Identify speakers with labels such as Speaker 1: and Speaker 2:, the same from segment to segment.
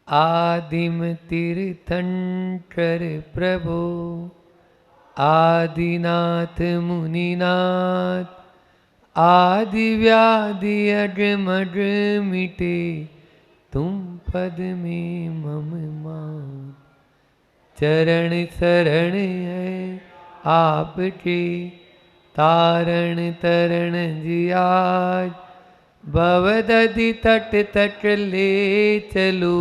Speaker 1: आदिम तीर्थंकर प्रभु आदिनाथ मुनिनाथ आदि व्याधि अगमग मिटे तुम पद में मम मान। चरण शरण है आपके तारण तरण जियाज भवदधि तट तक ले चलो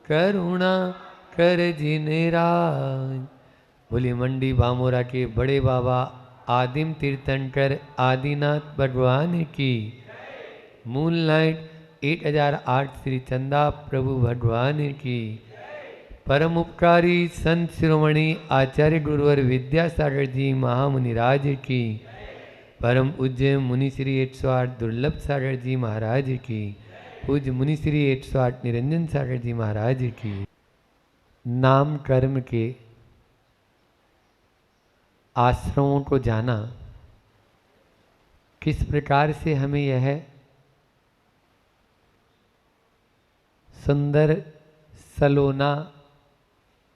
Speaker 1: करुणा कर जिनराज। बोली मंडी बामोरा के बड़े बाबा आदिम तीर्थंकर आदिनाथ भगवान की। मूनलाइट 8008 श्री चंदा प्रभु भगवान की। परम उपकारी संत शिरोमणि आचार्य गुरुवर विद्यासागर जी महामुनिराज की। परम पूज्य मुनि श्री 108 दुर्लभ सागर जी महाराज की। पूज्य मुनि श्री 108 निरंजन सागर जी महाराज की। नाम कर्म के आश्रमों को जाना, किस प्रकार से हमें यह सुंदर सलोना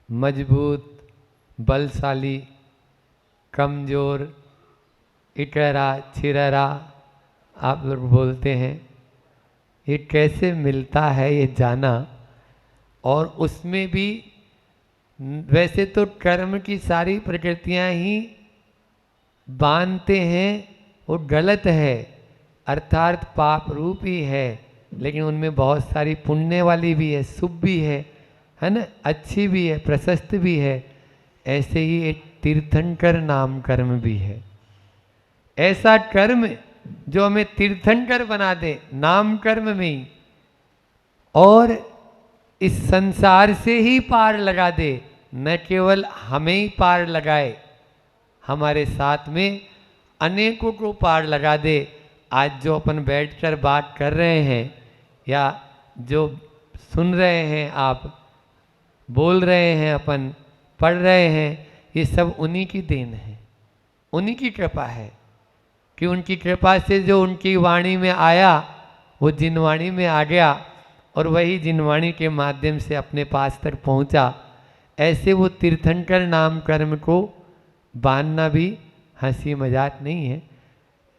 Speaker 1: मजबूत बलशाली कमजोर इकरा छिररा आप लोग बोलते हैं, ये कैसे मिलता है ये जाना। और उसमें भी वैसे तो कर्म की सारी प्रकृतियां ही बांधते हैं, वो गलत है, अर्थात पाप रूप ही है, लेकिन उनमें बहुत सारी पुण्य वाली भी है, शुभ भी है ना, अच्छी भी है, प्रशस्त भी है। ऐसे ही एक तीर्थंकर नाम कर्म भी है। ऐसा कर्म जो हमें तीर्थंकर बना दे नाम कर्म में ही, और इस संसार से ही पार लगा दे, न केवल हमें ही पार लगाए, हमारे साथ में अनेकों को पार लगा दे। आज जो अपन बैठकर बात कर रहे हैं या जो सुन रहे हैं, आप बोल रहे हैं, अपन पढ़ रहे हैं, ये सब उन्हीं की देन है, उन्हीं की कृपा है कि उनकी कृपा से जो उनकी वाणी में आया वो जिनवाणी में आ गया, और वही जिनवाणी के माध्यम से अपने पास तक पहुंचा। ऐसे वो तीर्थंकर नाम कर्म को बांधना भी हंसी मजाक नहीं है।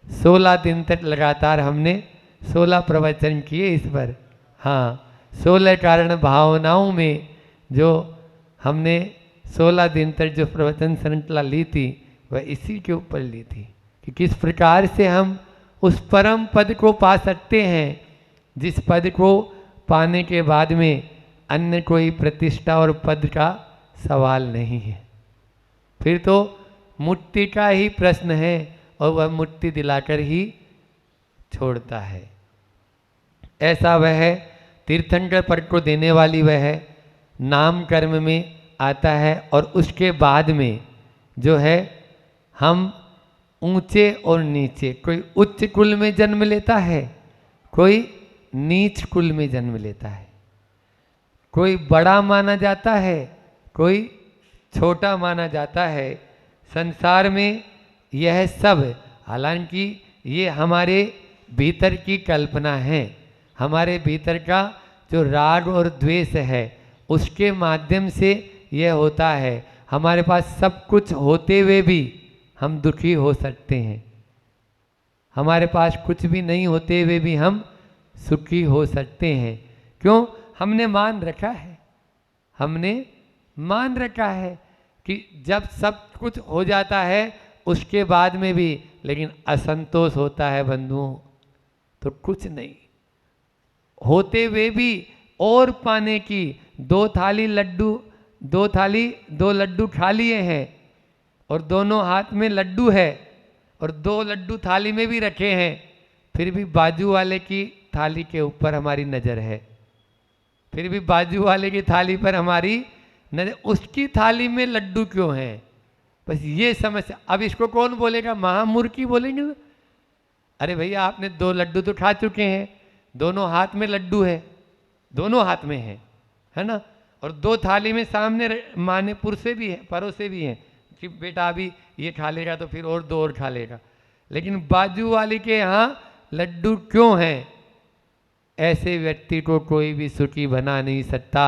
Speaker 1: 16 दिन तक लगातार हमने 16 प्रवचन किए इस पर। हाँ, 16 कारण भावनाओं में जो हमने 16 दिन तक जो प्रवचन श्रृंखला ली थी, वह इसी के ऊपर ली थी कि किस प्रकार से हम उस परम पद को पा सकते हैं, जिस पद को पाने के बाद में अन्य कोई प्रतिष्ठा और पद का सवाल नहीं है। फिर तो मुक्ति का ही प्रश्न है, और वह मुक्ति दिलाकर ही छोड़ता है। ऐसा वह तीर्थंकर पद को देने वाली वह नाम कर्म में आता है। और उसके बाद में जो है हम ऊंचे और नीचे, कोई उच्च कुल में जन्म लेता है, कोई नीच कुल में जन्म लेता है, कोई बड़ा माना जाता है, कोई छोटा माना जाता है। संसार में यह सब, हालांकि ये हमारे भीतर की कल्पना है, हमारे भीतर का जो राग और द्वेष है उसके माध्यम से यह होता है। हमारे पास सब कुछ होते हुए भी हम दुखी हो सकते हैं, हमारे पास कुछ भी नहीं होते हुए भी हम सुखी हो सकते हैं। क्यों? हमने मान रखा है, हमने मान रखा है कि जब सब कुछ हो जाता है उसके बाद में भी लेकिन असंतोष होता है बंधुओं, तो कुछ नहीं होते हुए भी और पाने की। दो लड्डू खा लिए हैं और दोनों हाथ में लड्डू है, और 2 लड्डू थाली में भी रखे हैं, फिर भी बाजू वाले की थाली के ऊपर हमारी नज़र है, फिर भी बाजू वाले की थाली पर हमारी नज़र, उसकी थाली में लड्डू क्यों है? बस ये समस्या। अब इसको कौन बोलेगा? महामूर्खी बोलेंगे ना, अरे भैया आपने 2 लड्डू तो खा चुके हैं, दोनों हाथ में लड्डू है, दोनों हाथ में है ना, और 2 थाली में सामने माने पुरसे भी है, परोसे भी हैं कि बेटा अभी ये खा लेगा तो फिर और 2 और खा लेगा। लेकिन बाजू वाली के यहाँ लड्डू क्यों हैं? ऐसे व्यक्ति को कोई भी सुखी बना नहीं सकता।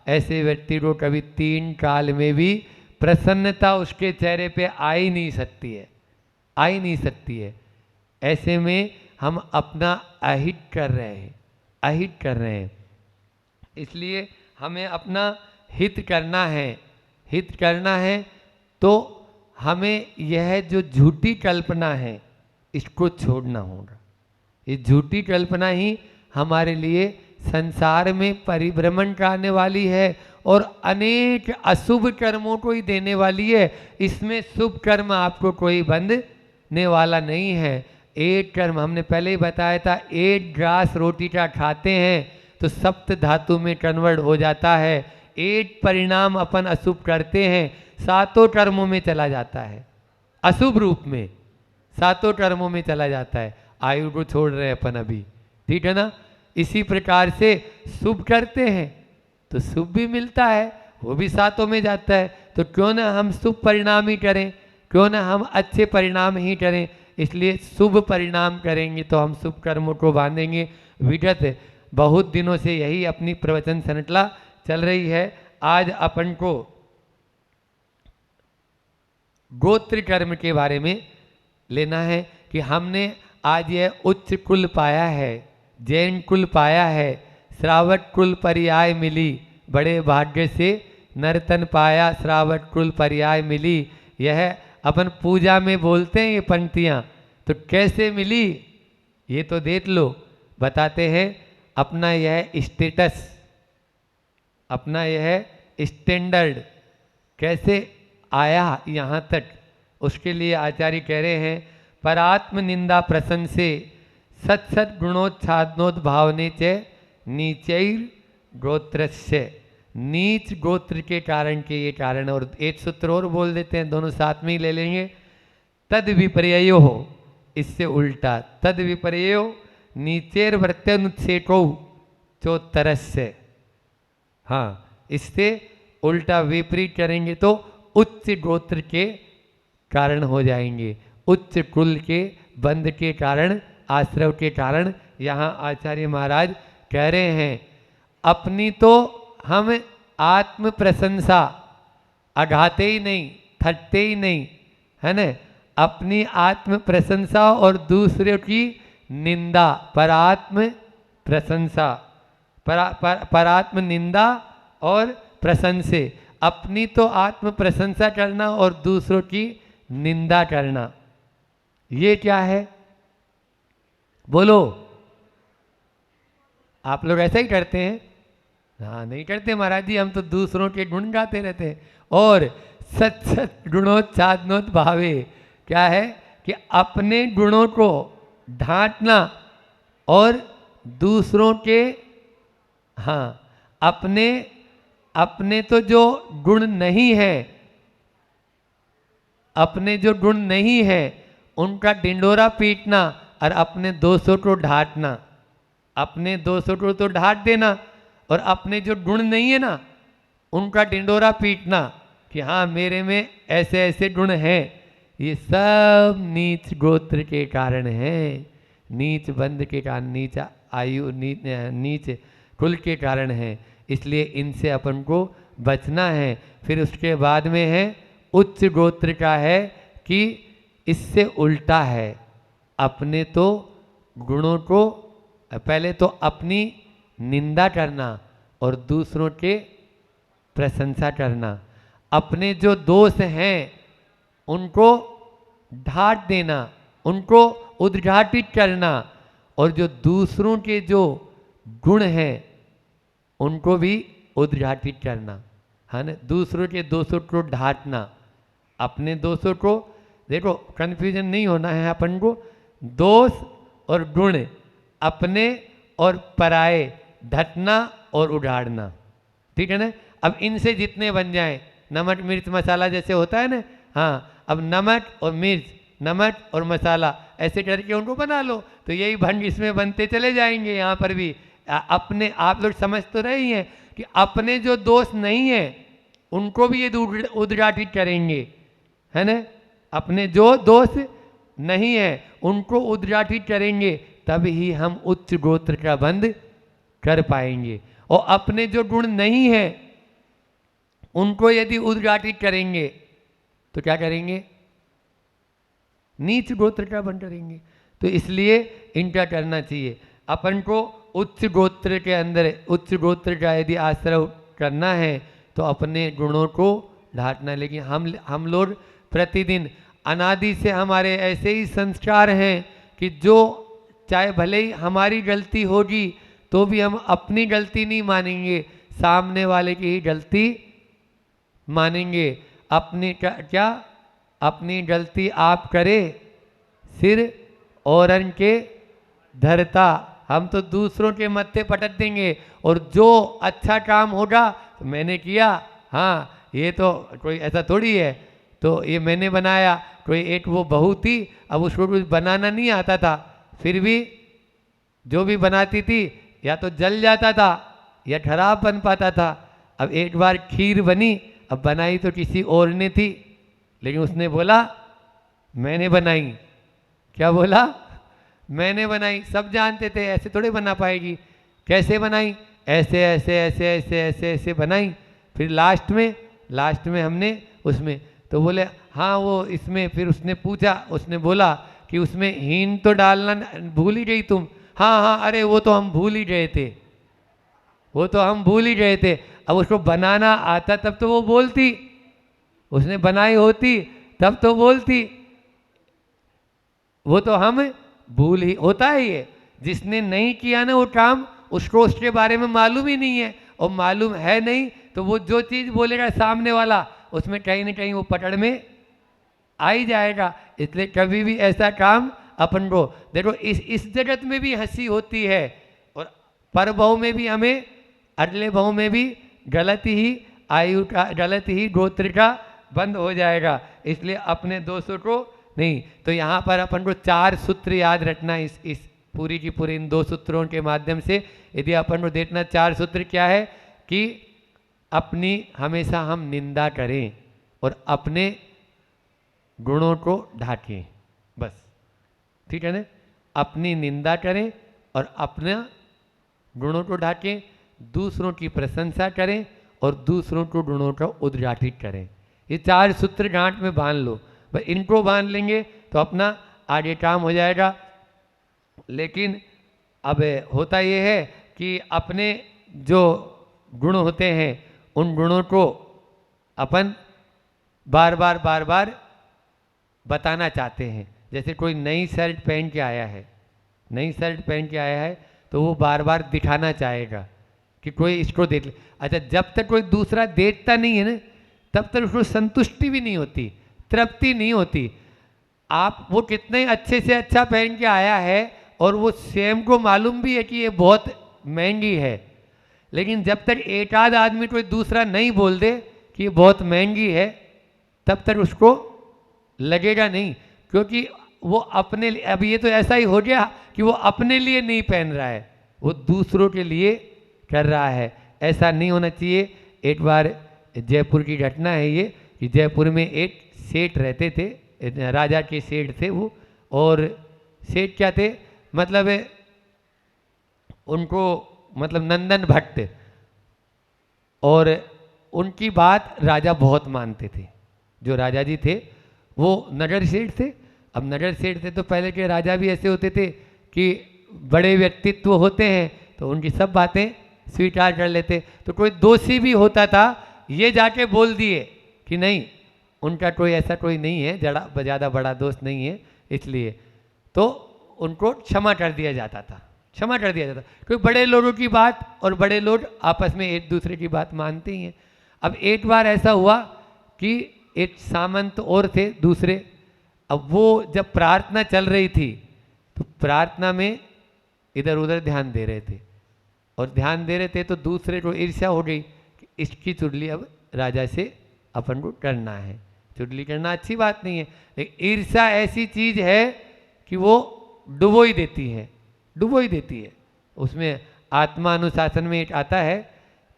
Speaker 1: ऐसे व्यक्ति को कभी 3 काल में भी प्रसन्नता उसके चेहरे पे आ ही नहीं सकती है, आ ही नहीं सकती है। ऐसे में हम अपना अहित कर रहे हैं, अहित कर रहे हैं। इसलिए हमें अपना हित करना है, हित करना है तो हमें यह जो झूठी कल्पना है इसको छोड़ना होगा। ये झूठी कल्पना ही हमारे लिए संसार में परिभ्रमण कराने वाली है और अनेक अशुभ कर्मों को ही देने वाली है। इसमें शुभ कर्म आपको कोई बंधने वाला नहीं है। एक कर्म हमने पहले ही बताया था, 1 ग्रास रोटी का खाते हैं तो सप्त धातु में कन्वर्ट हो जाता है। एक परिणाम अपन अशुभ करते हैं 7 कर्मों में चला जाता है, अशुभ रूप में 7 कर्मों में चला जाता है। आयु को छोड़ रहे हैं अपन अभी, ठीक है ना। इसी प्रकार से शुभ करते हैं तो शुभ भी मिलता है, वो भी 7 में जाता है। तो क्यों ना हम शुभ परिणाम ही करें, क्यों ना हम अच्छे परिणाम ही करें। इसलिए शुभ परिणाम करेंगे तो हम शुभ कर्मों को बांधेंगे। विगत बहुत दिनों से यही अपनी प्रवचन श्रृंखला चल रही है। आज अपन को गोत्र कर्म के बारे में लेना है कि हमने आज यह उच्च कुल पाया है, जैन कुल पाया है, श्रावक कुल पर्याय मिली, बड़े भाग्य से नर्तन पाया, श्रावक कुल पर्याय मिली। यह अपन पूजा में बोलते हैं ये पंक्तियाँ, तो कैसे मिली ये तो देख लो। बताते हैं अपना यह स्टेटस, अपना यह स्टैंडर्ड कैसे आया यहाँ तक, उसके लिए आचार्य कह रहे हैं परात्म निंदा प्रशंसे सत सत गुणोच्छादनोद्भावने च नीचैर गोत्रस्य। नीच गोत्र के कारण के ये कारण, और एक सूत्र और बोल देते हैं, दोनों साथ में ही ले लेंगे। तद विपर्यो हो, इससे उल्टा, तद विपर्यो नीचेर वृत्त्यनुच्छेको चोत्तरस्य। हाँ, इससे उल्टा विपरीत करेंगे तो उच्च गोत्र के कारण हो जाएंगे, उच्च कुल के बंध के कारण, आश्रव के कारण। यहाँ आचार्य महाराज कह रहे हैं अपनी तो हम आत्म प्रशंसा अघाते ही नहीं, थकते ही नहीं, है ना। अपनी आत्म प्रशंसा और दूसरों की निंदा, परात्म प्रशंसा, परात्म निंदा और प्रशंसे। अपनी तो आत्म प्रशंसा करना और दूसरों की निंदा करना, ये क्या है बोलो। आप लोग ऐसा ही करते हैं? हाँ, नहीं करते महाराज जी, हम तो दूसरों के गुण गाते रहते हैं। और सत सत गुणोच्छादनोत भावे, क्या है कि अपने गुणों को ढांटना और दूसरों के, हाँ, अपने तो जो गुण नहीं है, अपने जो गुण नहीं है उनका डिंडोरा पीटना और अपने दोषों को ढांटना। अपने दोषों को तो ढांट देना और अपने जो गुण नहीं है ना उनका डिंडोरा पीटना कि हाँ मेरे में ऐसे ऐसे गुण हैं। ये सब नीच गोत्र के कारण हैं, नीच बंध के कारण, नीच आयु, नीच कुल के कारण है। इसलिए इनसे अपन को बचना है। फिर उसके बाद में है उच्च गोत्र का है कि इससे उल्टा है, अपने तो गुणों को, पहले तो अपनी निंदा करना और दूसरों के प्रशंसा करना। अपने जो दोष हैं उनको ढांट देना, उनको उद्घाटित करना, और जो दूसरों के जो गुण हैं उनको भी उद्घाटित करना, है ना। दूसरों के दोषों को ढांटना, अपने दोषों को, देखो कन्फ्यूजन नहीं होना है अपन को। दोष और गुण अपने और पराये, ढटना और उड़ाड़ना, ठीक है ना। अब इनसे जितने बन जाएं, नमक मिर्च मसाला जैसे होता है ना, हाँ, अब नमक और मिर्च, नमक और मसाला ऐसे करके उनको बना लो तो यही भंग इसमें बनते चले जाएंगे। यहाँ पर भी अपने, आप लोग समझ तो रहे हैं कि अपने जो दोष नहीं है उनको भी ये उद्घाटित करेंगे, है ना। अपने जो दोष नहीं है उनको उद्घाटित करेंगे, तब ही हम उच्च गोत्र का बंध कर पाएंगे। और अपने जो गुण नहीं है उनको यदि उद्घाटित करेंगे तो क्या करेंगे? नीच गोत्र का बन करेंगे। तो इसलिए इनका करना चाहिए। अपन को उच्च गोत्र के अंदर उच्च गोत्र का यदि आश्रय करना है तो अपने गुणों को ढांटना। लेकिन हम लोग प्रतिदिन अनादि से हमारे ऐसे ही संस्कार हैं कि जो चाहे भले ही हमारी गलती होगी तो भी हम अपनी गलती नहीं मानेंगे, सामने वाले की ही गलती मानेंगे। अपनी क्या अपनी गलती आप करे सिर औरन के धरता। हम तो दूसरों के मत्थे पटक देंगे और जो अच्छा काम होगा तो मैंने किया, हाँ ये तो कोई ऐसा थोड़ी है, तो ये मैंने बनाया। कोई एक वो बहू थी, अब उसको कुछ बनाना नहीं आता था, फिर भी जो भी बनाती थी या तो जल जाता था या खराब बन पाता था। अब एक बार खीर बनी, अब बनाई तो किसी और ने थी, लेकिन उसने बोला मैंने बनाई। क्या बोला? मैंने बनाई। सब जानते थे ऐसे थोड़े बना पाएगी। कैसे बनाई? ऐसे ऐसे ऐसे ऐसे ऐसे ऐसे बनाई। फिर लास्ट में हमने उसमें तो बोले हाँ वो इसमें, फिर उसने पूछा, उसने बोला कि उसमें हींग तो डालना भूल ही गई तुम। हाँ हाँ अरे वो तो हम भूल ही गए थे, वो तो हम भूल ही गए थे। अब उसको बनाना आता तब तो वो बोलती, उसने बनाई होती तब तो बोलती। वो तो हम भूल ही, होता है ये, जिसने नहीं किया ना वो काम उसको उसके बारे में मालूम ही नहीं है, और मालूम है नहीं तो वो जो चीज़ बोलेगा सामने वाला उसमें कहीं ना कहीं वो पकड़ में आ ही जाएगा। इसलिए कभी भी ऐसा काम अपन को देखो, इस जगत में भी हंसी होती है और पर भाव में भी हमें अगले भाव में भी गलत ही आयु का, गलत ही गोत्र का बंद हो जाएगा। इसलिए अपने दोषों को नहीं। तो यहाँ पर अपन को 4 सूत्र याद रखना। इस पूरी की पूरी इन 2 सूत्रों के माध्यम से यदि अपन को देखना 4 सूत्र क्या है कि अपनी हमेशा हम निंदा करें और अपने गुणों को ढांकें, बस ठीक है ना। अपनी निंदा करें और अपने गुणों को ढांकें, दूसरों की प्रशंसा करें और दूसरों को गुणों का उद्घाटित करें। ये 4 सूत्र गांठ में बांध लो, बस इनको बांध लेंगे तो अपना आगे काम हो जाएगा। लेकिन अब होता ये है कि अपने जो गुण होते हैं उन गुणों को अपन बार बार बताना चाहते हैं। जैसे कोई नई शर्ट पहन के आया है, नई शर्ट पहन के आया है तो वो बार बार दिखाना चाहेगा कि कोई इसको देख ले। अच्छा, जब तक कोई दूसरा देखता नहीं है ना तब तक उसको संतुष्टि भी नहीं होती, तृप्ति नहीं होती। आप वो कितने अच्छे से अच्छा पहन के आया है और वो स्वयं को मालूम भी है कि ये बहुत महंगी है, लेकिन जब तक एक आध आदमी कोई दूसरा नहीं बोल दे कि ये बहुत महंगी है तब तक उसको लगेगा नहीं, क्योंकि वो अपने लिए, अब ये तो ऐसा ही हो गया कि वो अपने लिए नहीं पहन रहा है, वो दूसरों के लिए कर रहा है। ऐसा नहीं होना चाहिए। एक बार जयपुर की घटना है ये कि जयपुर में एक सेठ रहते थे, राजा के सेठ थे वो, और सेठ क्या थे मतलब उनको मतलब नंदन भट्ट, और उनकी बात राजा बहुत मानते थे। जो राजा जी थे वो नगर सेठ थे। अब नगर सेठ थे तो पहले के राजा भी ऐसे होते थे कि बड़े व्यक्तित्व होते हैं तो उनकी सब बातें स्वीकार कर लेते। तो कोई दोषी भी होता था ये जाके बोल दिए कि नहीं उनका कोई ऐसा कोई नहीं है, ज़्यादा बड़ा दोस्त नहीं है, इसलिए तो उनको क्षमा कर दिया जाता था, क्षमा कर दिया जाता। क्योंकि बड़े लोगों की बात, और बड़े लोग आपस में एक दूसरे की बात मानते ही हैं। अब एक बार ऐसा हुआ कि एक सामंत और थे दूसरे, अब वो जब प्रार्थना चल रही थी तो प्रार्थना में इधर उधर ध्यान दे रहे थे, और ध्यान दे रहे थे तो दूसरे को ईर्ष्या हो गई कि इसकी चुगली अब राजा से अपन को करना है। चुगली करना अच्छी बात नहीं है, लेकिन ईर्ष्या ऐसी चीज है कि वो डुबो ही देती है, डुबो ही देती है। उसमें आत्मा अनुशासन में एक आता है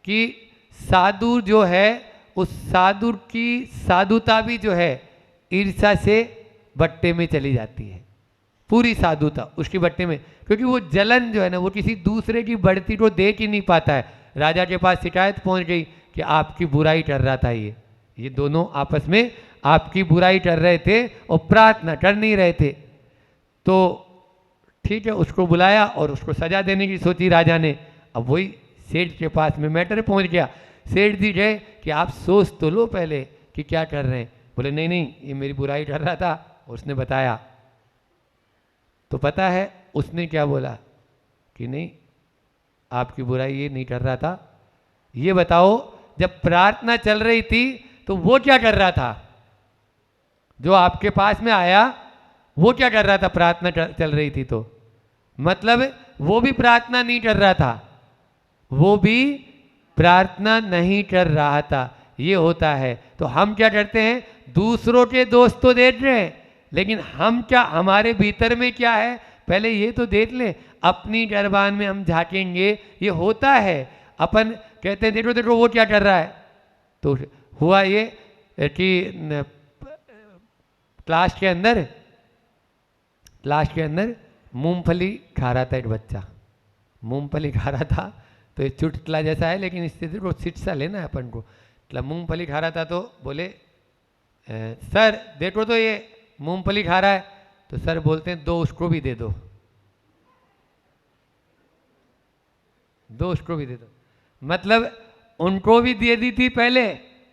Speaker 1: कि साधु जो है उस साधु की साधुता भी जो है ईर्ष्या से बट्टे में चली जाती है, पूरी साधुता उसकी भट्टी में, क्योंकि वो जलन जो है ना वो किसी दूसरे की बढ़ती को देख ही नहीं पाता है। राजा के पास शिकायत पहुंच गई कि आपकी बुराई कर रहा था, ये दोनों आपस में आपकी बुराई कर रहे थे और प्रार्थना कर नहीं रहे थे। तो ठीक है, उसको बुलाया और उसको सजा देने की सोची राजा ने। अब वही सेठ के पास में मैटर पहुंच गया। सेठ जी गए कि आप सोच तो लो पहले कि क्या कर रहे हैं। बोले नहीं नहीं, ये मेरी बुराई कर रहा था। उसने बताया तो पता है उसने क्या बोला कि नहीं, आपकी बुराई ये नहीं कर रहा था। ये बताओ जब प्रार्थना चल रही थी तो वो क्या कर रहा था? जो आपके पास में आया वो क्या कर रहा था? प्रार्थना चल रही थी तो मतलब वो भी प्रार्थना नहीं कर रहा था, वो भी प्रार्थना नहीं कर रहा था। ये होता है। तो हम क्या करते हैं, दूसरों के दोष तो देख रहे हैं, लेकिन हम क्या, हमारे भीतर में क्या है पहले ये तो देख लें। अपनी गरबान में हम झांकेंगे, ये होता है। अपन कहते हैं देखो देखो वो क्या कर रहा है। तो हुआ ये कि क्लास के अंदर मूंगफली खा रहा था एक बच्चा, मूंगफली खा रहा था। तो ये चुटकुला जैसा है लेकिन स्थिति को सिट सा लेना है अपन को। मतलब मूंगफली खा रहा था तो बोले सर देखो तो ये मूंगफली खा रहा है। तो सर बोलते हैं दो उसको भी दे दो, दो उसको भी दे दो। मतलब उनको भी दे दी थी पहले,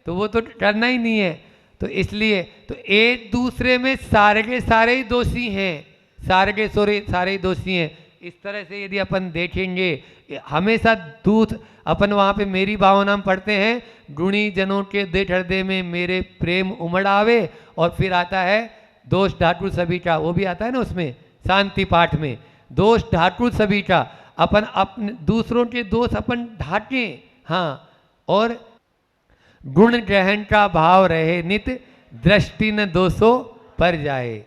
Speaker 1: तो वो तो करना ही नहीं है। तो इसलिए तो एक दूसरे में सारे के सारे ही दोषी हैं, सारे के सारे ही दोषी हैं। इस तरह से यदि अपन देखेंगे हमेशा दूत अपन वहाँ पे मेरी भावना में पढ़ते हैं, गुणी जनों के देठ हृदय में मेरे प्रेम उमड़ आवे। और फिर आता है दोष ढाटू सभी का, वो भी आता है ना उसमें शांति पाठ में, दोष ढाटू सभी का। अपन अपने दूसरों के दोष अपन ढांटें, हाँ। और गुण ग्रहण का भाव रहे नित, दृष्टि न दोषों पर जाए।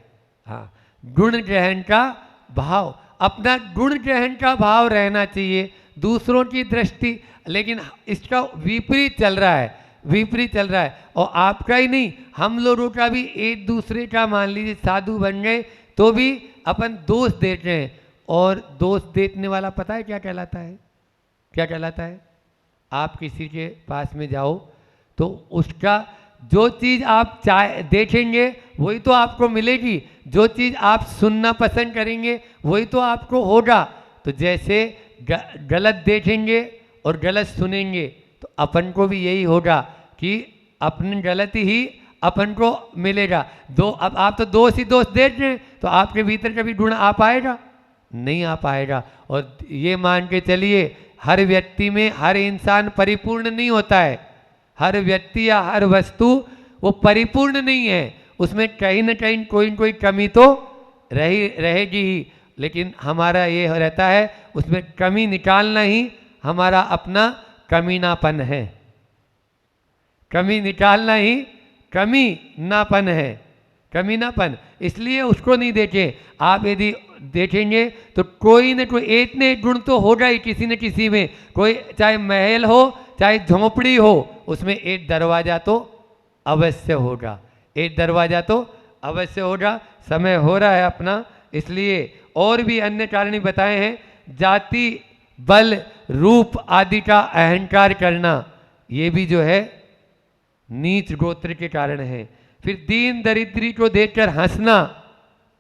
Speaker 1: हाँ, गुण ग्रहण का भाव, अपना गुण ग्रहण का भाव रहना चाहिए, दूसरों की दृष्टि। लेकिन इसका विपरीत चल रहा है, विपरीत चल रहा है। और आपका ही नहीं, हम लोगों का भी एक दूसरे का, मान लीजिए साधु बन गए तो भी अपन दोष देख रहे हैं। और दोष देखने वाला पता है क्या कहलाता है? क्या कहलाता है? आप किसी के पास में जाओ तो उसका जो चीज़ आप देखेंगे वही तो आपको मिलेगी, जो चीज़ आप सुनना पसंद करेंगे वही तो आपको होगा। तो जैसे गलत देखेंगे और गलत सुनेंगे तो अपन को भी यही होगा कि अपनी गलती ही अपन को मिलेगा। अब आप तो दोष ही दोष देख रहे हैं, तो आपके भीतर कभी गुण आ पाएगा? नहीं आ पाएगा। और ये मान के चलिए हर व्यक्ति में, हर इंसान परिपूर्ण नहीं होता है। हर व्यक्ति या हर वस्तु वो परिपूर्ण नहीं है, उसमें कहीं ना कहीं कोई न कोई कमी तो रहेगी ही। लेकिन हमारा ये रहता है उसमें कमी निकालना ही हमारा अपना कमीनापन है, कमी निकालना ही कमीनापन है, कमीनापन। इसलिए उसको नहीं देखें। आप यदि देखेंगे तो कोई न कोई एक न एक गुण तो होगा ही किसी न किसी में। कोई चाहे महल हो चाहे झोंपड़ी हो, उसमें एक दरवाजा तो अवश्य होगा, एक दरवाजा तो अवश्य होगा। समय हो रहा है अपना, इसलिए और भी अन्य कारण बताए हैं। जाति बल रूप आदि का अहंकार करना, ये भी जो है नीच गोत्र के कारण है। फिर दीन दरिद्री को देखकर हंसना,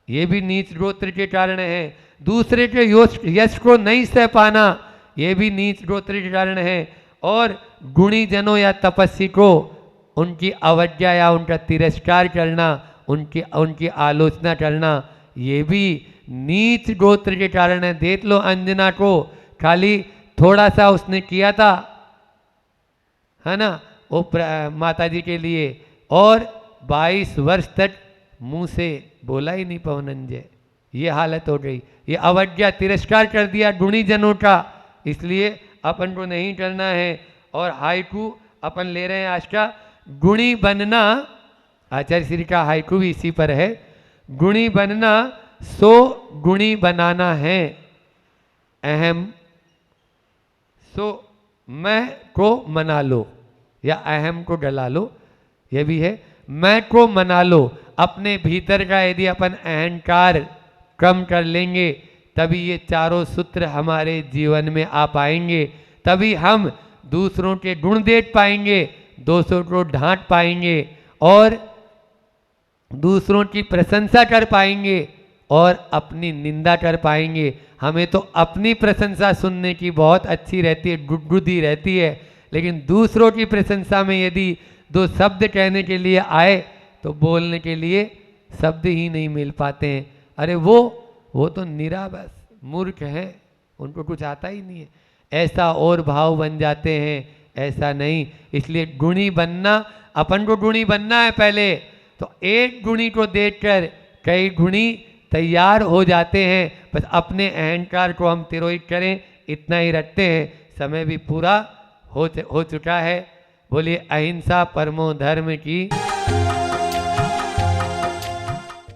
Speaker 1: ये भी नीच गोत्र के कारण है। दूसरे के यश को नहीं सह पाना, ये भी नीच गोत्र के कारण है। और गुणी जनों या तपस्वी को उनकी अवज्ञा या उनका तिरस्कार करना, उनकी आलोचना करना, ये भी नीच गोत्र के कारण है। देख लो अंजना को, खाली थोड़ा सा उसने किया था, है ना, वो माता जी के लिए, और 22 वर्ष तक मुंह से बोला ही नहीं पवनंजय। ये हालत हो गई, ये अवज्ञा तिरस्कार कर दिया गुणी जनों का। इसलिए अपन को नहीं करना है। और हाइकू अपन ले रहे हैं आज का, गुणी बनना। आचार्य श्री का हाइकू भी इसी पर है। गुणी बनना सो गुणी बनाना है। अहम सो मैं को मना लो या अहम को डला लो, ये भी है। मैं को मना लो। अपने भीतर का यदि अपन अहंकार कम कर लेंगे तभी ये चारों सूत्र हमारे जीवन में आ पाएंगे, तभी हम दूसरों के गुण देख पाएंगे, दूसरों को ढांट पाएंगे और दूसरों की प्रशंसा कर पाएंगे और अपनी निंदा कर पाएंगे। हमें तो अपनी प्रशंसा सुनने की बहुत अच्छी रहती है, गुदगुदी रहती है, लेकिन दूसरों की प्रशंसा में यदि दो शब्द कहने के लिए आए तो बोलने के लिए शब्द ही नहीं मिल पाते हैं। अरे वो तो निरा बस मूर्ख हैं, उनको कुछ आता ही नहीं है, ऐसा और भाव बन जाते हैं। ऐसा नहीं, इसलिए गुणी बनना, अपन को गुणी बनना है पहले, तो एक गुणी को देखकर कई गुणी तैयार हो जाते हैं। बस अपने अहंकार को हम तिरोहित करें, इतना ही रखते हैं। समय भी पूरा हो चुका है। बोलिए अहिंसा परमो धर्म की।